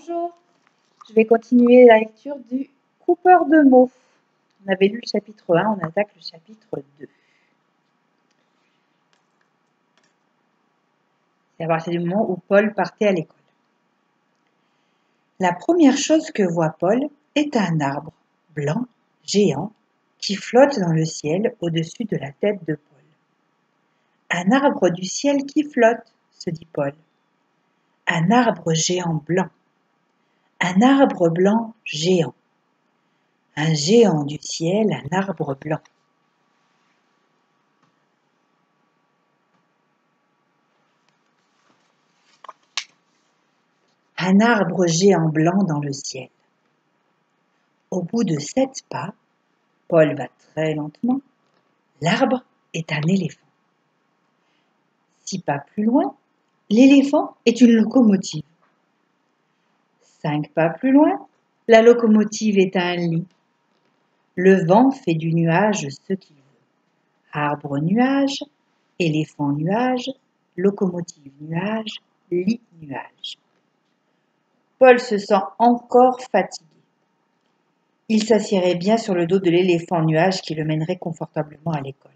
Bonjour, je vais continuer la lecture du Coupeur de mots. On avait lu le chapitre 1, on attaque le chapitre 2. C'est à partir du moment où Paul partait à l'école. La première chose que voit Paul est un arbre blanc, géant, qui flotte dans le ciel au-dessus de la tête de Paul. Un arbre du ciel qui flotte, se dit Paul. Un arbre géant blanc. Un arbre blanc géant. Un géant du ciel, un arbre blanc. Un arbre géant blanc dans le ciel. Au bout de 7 pas, Paul va très lentement, l'arbre est un éléphant. 6 pas plus loin, l'éléphant est une locomotive. 5 pas plus loin, la locomotive est un lit. Le vent fait du nuage ce qu'il veut. Arbre nuage, éléphant nuage, locomotive nuage, lit nuage. Paul se sent encore fatigué. Il s'assierait bien sur le dos de l'éléphant nuage qui le mènerait confortablement à l'école.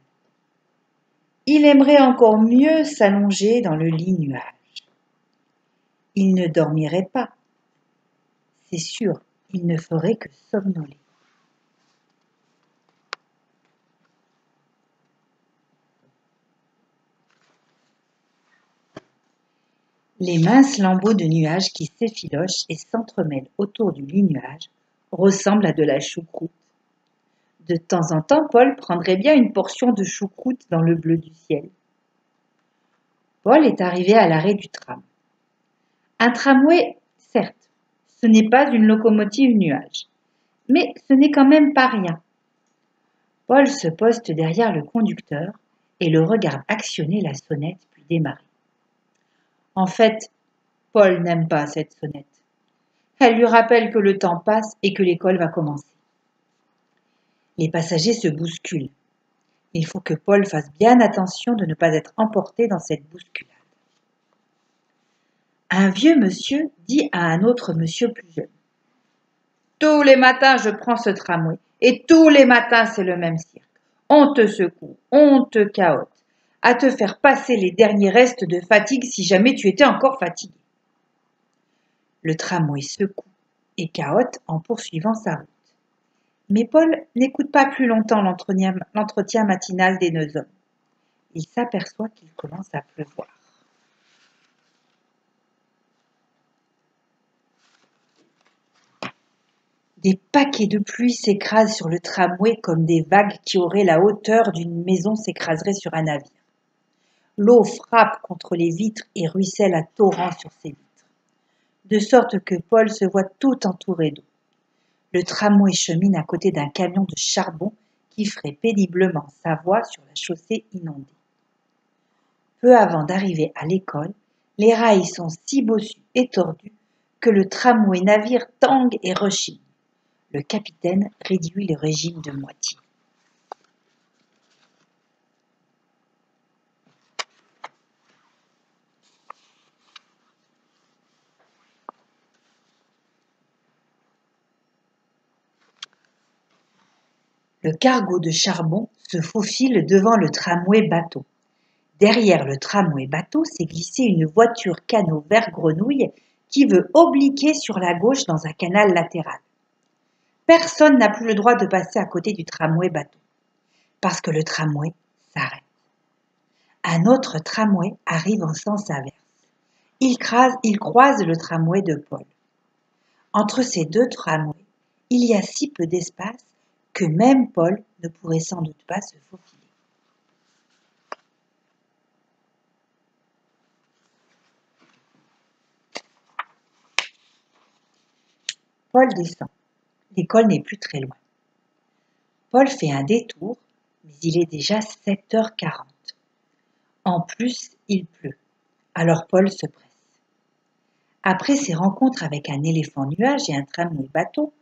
Il aimerait encore mieux s'allonger dans le lit nuage. Il ne dormirait pas. C'est sûr, il ne ferait que somnoler. Les minces lambeaux de nuages qui s'effilochent et s'entremêlent autour du lit nuage ressemblent à de la choucroute. De temps en temps, Paul prendrait bien une portion de choucroute dans le bleu du ciel. Paul est arrivé à l'arrêt du tram. Un tramway, certes, ce n'est pas une locomotive nuage, mais ce n'est quand même pas rien. Paul se poste derrière le conducteur et le regarde actionner la sonnette puis démarrer. En fait, Paul n'aime pas cette sonnette. Elle lui rappelle que le temps passe et que l'école va commencer. Les passagers se bousculent. Il faut que Paul fasse bien attention de ne pas être emporté dans cette bousculade. Un vieux monsieur dit à un autre monsieur plus jeune. « Tous les matins, je prends ce tramway et tous les matins, c'est le même cirque. On te secoue, on te cahote, à te faire passer les derniers restes de fatigue si jamais tu étais encore fatigué. » Le tramway secoue et cahote en poursuivant sa route. Mais Paul n'écoute pas plus longtemps l'entretien matinal des 2 hommes. Il s'aperçoit qu'il commence à pleuvoir. Des paquets de pluie s'écrasent sur le tramway comme des vagues qui auraient la hauteur d'une maison s'écraseraient sur un navire. L'eau frappe contre les vitres et ruisselle à torrents sur ces vitres, de sorte que Paul se voit tout entouré d'eau. Le tramway chemine à côté d'un camion de charbon qui ferait péniblement sa voie sur la chaussée inondée. Peu avant d'arriver à l'école, les rails sont si bossus et tordus que le tramway navire tangue et rechigne. Le capitaine réduit le régime de moitié. Le cargo de charbon se faufile devant le tramway bateau. Derrière le tramway bateau s'est glissée une voiture canot vert grenouille qui veut obliquer sur la gauche dans un canal latéral. Personne n'a plus le droit de passer à côté du tramway bateau, parce que le tramway s'arrête. Un autre tramway arrive en sens inverse. Il croise le tramway de Paul. Entre ces 2 tramways, il y a si peu d'espace que même Paul ne pourrait sans doute pas se faufiler. Paul descend. L'école n'est plus très loin. Paul fait un détour, mais il est déjà 7h40. En plus, il pleut. Alors Paul se presse. Après ses rencontres avec un éléphant nuage et un tramway bateau,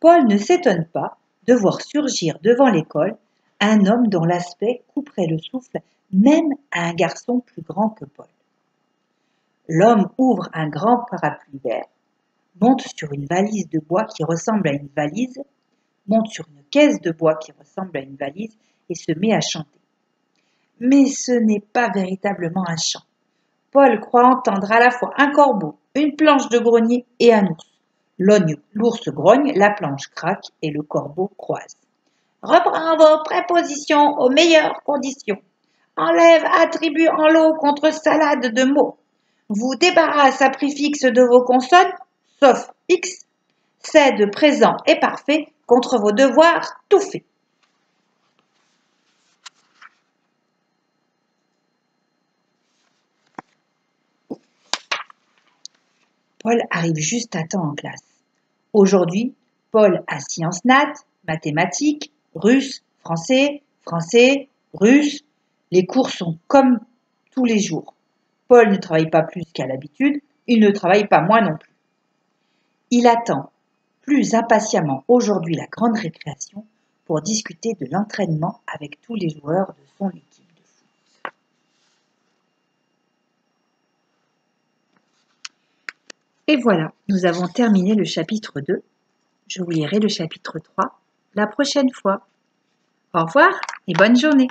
Paul ne s'étonne pas de voir surgir devant l'école un homme dont l'aspect couperait le souffle même à un garçon plus grand que Paul. L'homme ouvre un grand parapluie vert, monte sur une valise de bois qui ressemble à une valise, monte sur une caisse de bois qui ressemble à une valise et se met à chanter. Mais ce n'est pas véritablement un chant. Paul croit entendre à la fois un corbeau, une planche de grenier et un ours. L'ours grogne, la planche craque et le corbeau croise. Reprends vos prépositions aux meilleures conditions. Enlève attribut en lot contre salade de mots. Vous débarrasse à préfixe de vos consonnes, sauf X. Cède présent et parfait contre vos devoirs tout faits. Paul arrive juste à temps en classe. Aujourd'hui, Paul a sciences nat, mathématiques, russe, français, russe. Les cours sont comme tous les jours. Paul ne travaille pas plus qu'à l'habitude, il ne travaille pas moins non plus. Il attend plus impatiemment aujourd'hui la grande récréation pour discuter de l'entraînement avec tous les joueurs de son équipe de foot. Et voilà, nous avons terminé le chapitre 2. Je vous lirai le chapitre 3 la prochaine fois. Au revoir et bonne journée.